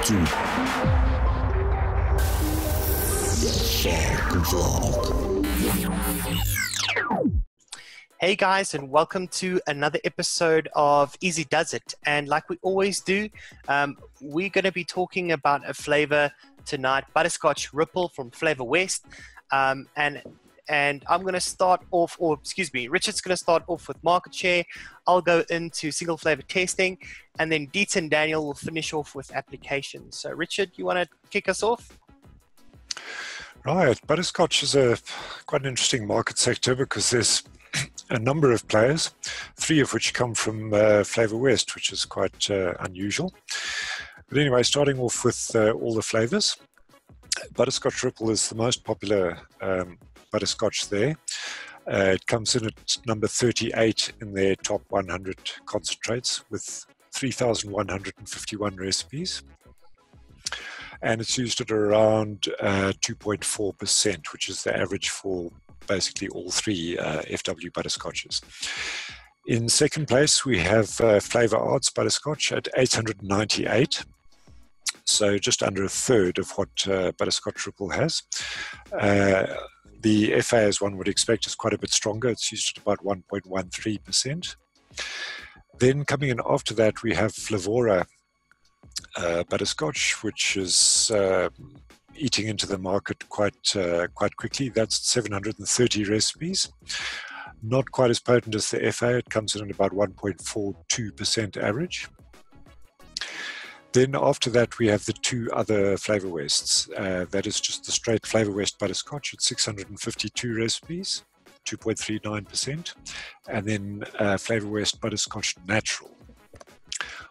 to the Shark Vlog. Hey guys, and welcome to another episode of Easy Does It. And like we always do, we're going to be talking about a flavor tonight, Butterscotch Ripple from Flavor West. And I'm going to start off, Richard's going to start off with market share. I'll go into single flavor testing, and then Dietz and Daniel will finish off with applications. So Richard, you want to kick us off? Right, butterscotch is quite an interesting market sector because there's a number of players, three of which come from Flavor West, which is quite unusual. But anyway, starting off with all the flavors, Butterscotch Ripple is the most popular butterscotch there. It comes in at number 38 in their top 100 concentrates with 3,151 recipes. And it's used at around 2.4%, which is the average for basically all three FW butterscotches. In second place, we have Flavor Arts Butterscotch at 898. So just under a third of what Butterscotch Ripple has. The FA, as one would expect, is quite a bit stronger. It's used at about 1.13%. Then coming in after that, we have Flavora Butterscotch, which is eating into the market quite quickly. That's 730 recipes. Not quite as potent as the FA. It comes in at about 1.42% average. Then after that, we have the two other Flavor Wests. That is just the straight Flavor West Butterscotch at 652 recipes, 2.39%. And then Flavor West Butterscotch Natural,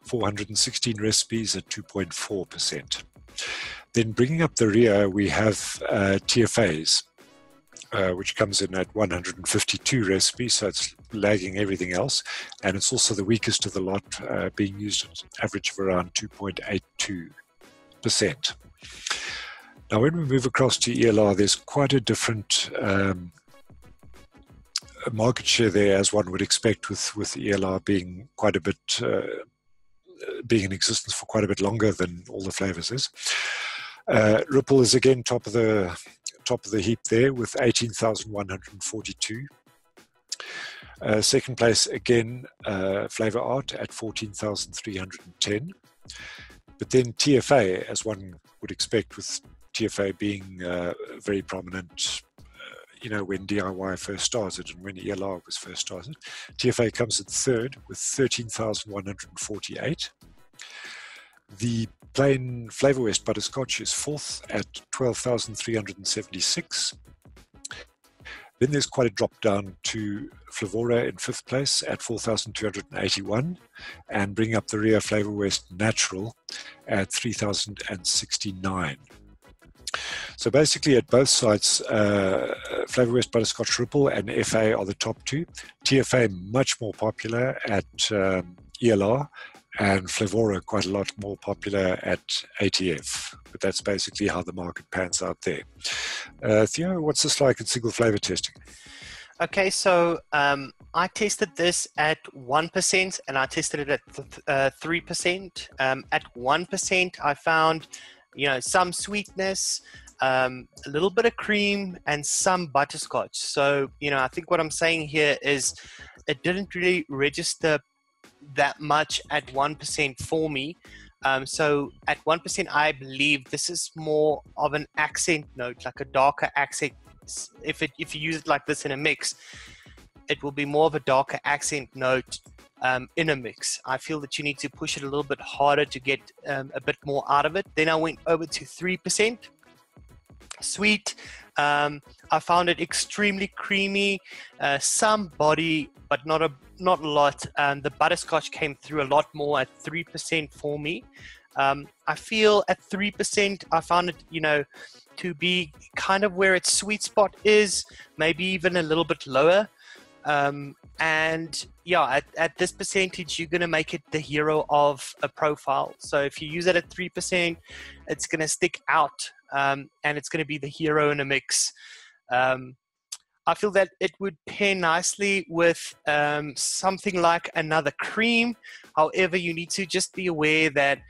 416 recipes at 2.4%. Then bringing up the rear, we have TFAs, which comes in at 152 recipes, so it's lagging everything else. And it's also the weakest of the lot, being used at an average of around 2.82%. Now, when we move across to ELR, there's quite a different market share there, as one would expect, with ELR being quite a bit, being in existence for quite a bit longer than all the flavors is. Ripple is again top of the heap there with 18,142. Second place again, Flavor Art at 14,310. But then TFA, as one would expect, with TFA being very prominent, when DIY first started and when ELR was first started. TFA comes in third with 13,148. The plain Flavor West Butterscotch is fourth at 12,376. Then there's quite a drop down to Flavora in fifth place at 4,281, and bring up the rear Flavor West Natural at 3,069. So basically at both sites, Flavor West Butterscotch Ripple and FA are the top two. TFA much more popular at ELR, and Flavora quite a lot more popular at ATF. But that's basically how the market pans out there. Theo, what's this like in single flavor testing? Okay, so I tested this at 1% and I tested it at 3%. At 1%, I found some sweetness, a little bit of cream, and some butterscotch. So, I think what I'm saying here is it didn't really register that much at 1% for me. So at 1%, I believe this is more of an accent note, like a darker accent. If you use it like this in a mix, it will be more of a darker accent note in a mix. I feel that you need to push it a little bit harder to get a bit more out of it. Then I went over to 3%. Sweet. I found it extremely creamy, some body, but not a lot. The butterscotch came through a lot more at 3% for me. I feel at 3%, I found it, to be kind of where its sweet spot is, maybe even a little bit lower. And yeah, at this percentage, you're going to make it the hero of a profile. So if you use it at 3%, it's going to stick out, and it's going to be the hero in a mix. I feel that it would pair nicely with something like another cream. However, you need to just be aware that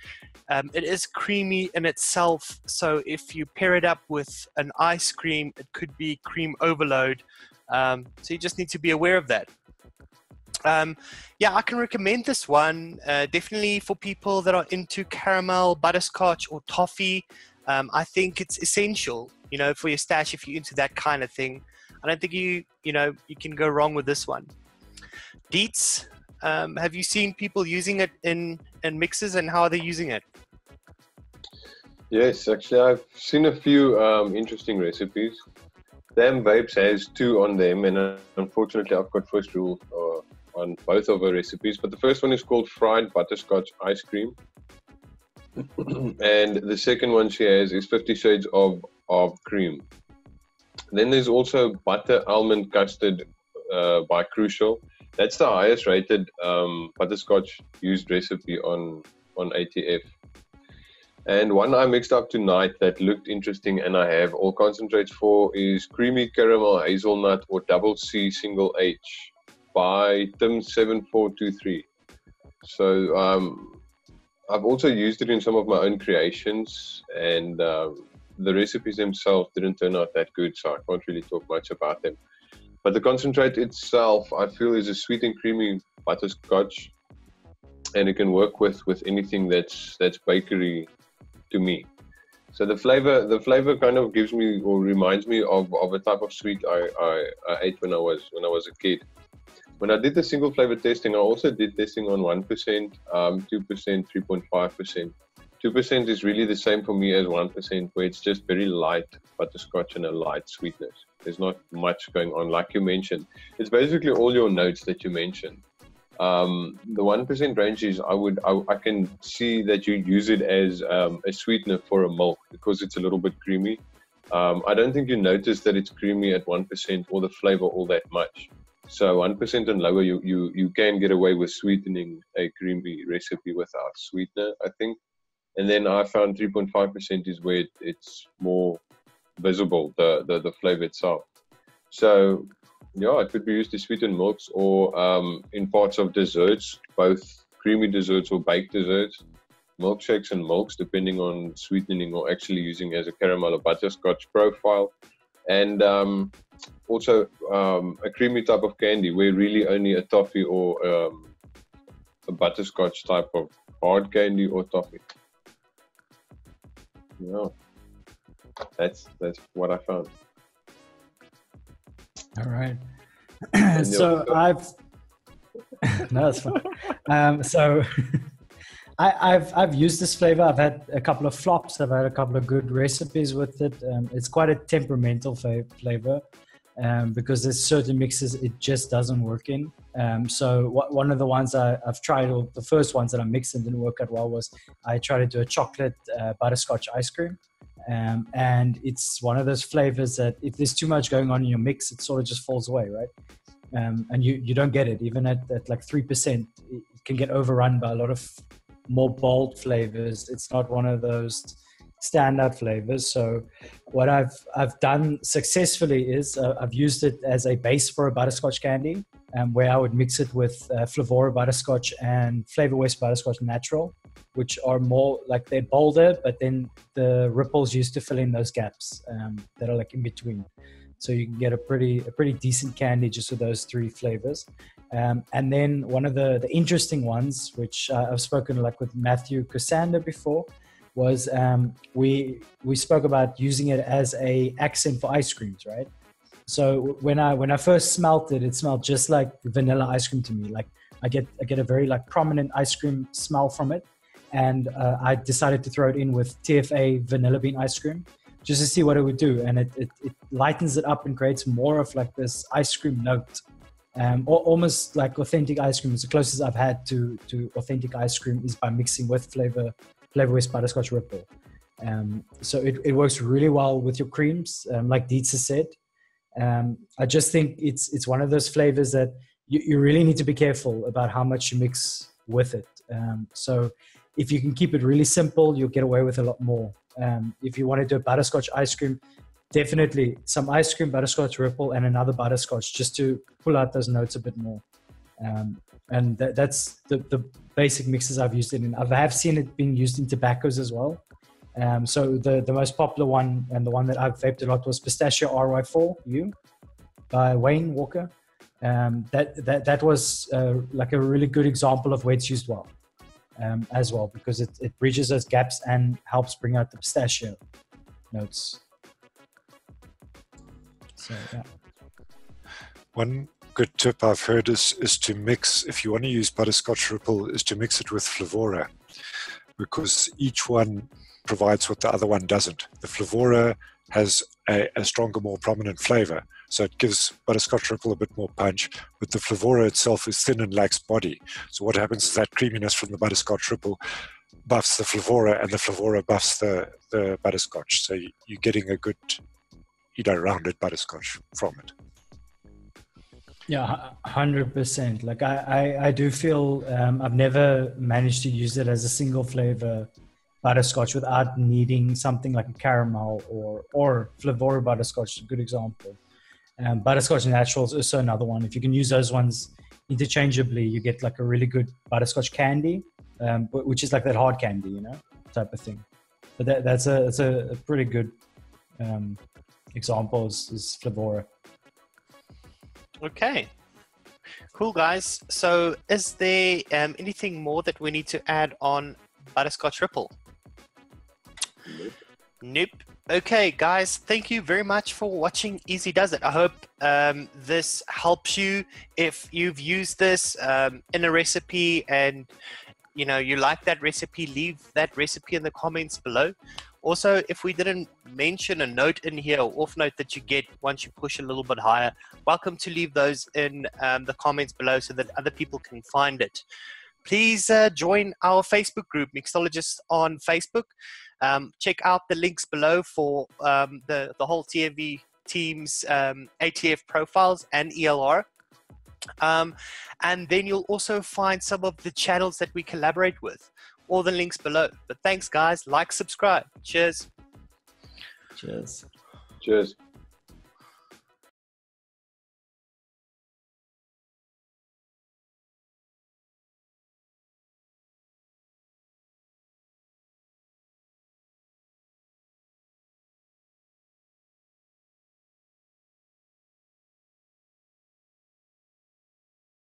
it is creamy in itself. So if you pair it up with an ice cream, it could be cream overload. So you just need to be aware of that. Yeah, I can recommend this one definitely for people that are into caramel, butterscotch, or toffee. I think it's essential, you know, for your stash if you're into that kind of thing. I don't think you can go wrong with this one. Deets, have you seen people using it in mixes, and how are they using it? Yes, actually, I've seen a few interesting recipes. Damn Vapes has 2 on them, and unfortunately, I've got first rule on both of her recipes. But the first one is called fried butterscotch ice cream, and the second one she has is 50 shades of cream. Then there's also butter almond custard by Crucial. That's the highest rated butterscotch used recipe on ATF. And one I mixed up tonight that looked interesting and I have all concentrates for is creamy caramel hazelnut or double C single H by Tim7423. So I've also used it in some of my own creations, and the recipes themselves didn't turn out that good, so I can't really talk much about them. But the concentrate itself, I feel, is a sweet and creamy butterscotch, and it can work with anything that's bakery to me. So the flavor kind of gives me or reminds me of a type of sweet I ate when I was a kid. When I did the single flavor testing, I also did testing on 1%, 2%, 3.5%. 2% is really the same for me as 1%, where it's just very light butterscotch and a light sweetness. There's not much going on, like you mentioned. It's basically all your notes that you mentioned. The 1% range is I can see that you use it as a sweetener for a milk because it's a little bit creamy. I don't think you notice that it's creamy at 1% or the flavor all that much. So 1% and lower, you can get away with sweetening a creamy recipe without sweetener, I think. And then I found 3.5% is where it's more visible, the flavor itself. So yeah, it could be used to sweeten milks or in parts of desserts, both creamy desserts or baked desserts, milkshakes and milks, depending on sweetening or actually using as a caramel or butterscotch profile. And also a creamy type of candy where really only a toffee or a butterscotch type of hard candy or toffee. Yeah, that's what I found. All right. So no, that's fine. So I've used this flavor. I've had a couple of flops. I've had a couple of good recipes with it. It's quite a temperamental flavor because there's certain mixes it just doesn't work in. So one of the ones I've tried, or the first ones that I mixed and didn't work out well, was I tried to do a chocolate butterscotch ice cream. And it's one of those flavors that if there's too much going on in your mix, it sort of just falls away, right? And you don't get it. Even at like 3%, it can get overrun by a lot of more bold flavors. It's not one of those standout flavors. So what I've done successfully is I've used it as a base for a butterscotch candy, where I would mix it with Flavor Butterscotch and Flavor West Butterscotch Natural, which are more like they're bolder, but then the ripples used to fill in those gaps that are like in between. So you can get a pretty decent candy just with those 3 flavors. And then one of the interesting ones, which I've spoken like with Matthew Casander before, was we spoke about using it as a accent for ice creams, right? So when I first smelt it, it smelled just like vanilla ice cream to me. Like I get a very like prominent ice cream smell from it. And I decided to throw it in with TFA vanilla bean ice cream just to see what it would do. And it lightens it up and creates more of like this ice cream note. Or almost like authentic ice cream. It's the closest I've had to authentic ice cream is by mixing with Flavor West Butterscotch Ripple. So it works really well with your creams, like Dietz said. I just think it's one of those flavors that you really need to be careful about how much you mix with it. So if you can keep it really simple, you'll get away with a lot more. If you want to do a butterscotch ice cream, definitely some ice cream, butterscotch ripple, and another butterscotch just to pull out those notes a bit more. And that's the basic mixes I've used it in. I have seen it being used in tobaccos as well. So the most popular one and the one that I've vaped a lot was Pistachio RY4U by Wayne Walker. That was like a really good example of where it's used well as well, because it bridges those gaps and helps bring out the pistachio notes. So yeah. One good tip I've heard is to mix, if you want to use butterscotch ripple, is to mix it with Flavora, because each one provides what the other one doesn't. The Flavora has a stronger, more prominent flavor, so it gives butterscotch ripple a bit more punch, but the Flavora itself is thin and lacks body. So what happens is that creaminess from the butterscotch ripple buffs the Flavora, and the Flavora buffs the butterscotch. So you're getting a good, rounded butterscotch from it. Yeah, 100%. Like I do feel I've never managed to use it as a single flavor butterscotch without needing something like a caramel or Flavora butterscotch, a good example. Butterscotch naturals is also another one. If you can use those ones interchangeably, you get like a really good butterscotch candy, which is like that hard candy, type of thing. But that's a pretty good example is Flavora. Okay. Cool, guys. So is there anything more that we need to add on butterscotch ripple? Nope. Okay, guys, thank you very much for watching Easy Does It. I hope this helps you if you've used this in a recipe and you like that recipe. Leave that recipe in the comments below. Also, if we didn't mention a note in here, or off note that you get once you push a little bit higher, welcome to leave those in the comments below so that other people can find it. Please join our Facebook group, Mixologists on Facebook. Check out the links below for the whole TFV team's ATF profiles and ELR. And then you'll also find some of the channels that we collaborate with. All the links below. But thanks, guys. Like, subscribe. Cheers. Cheers. Cheers.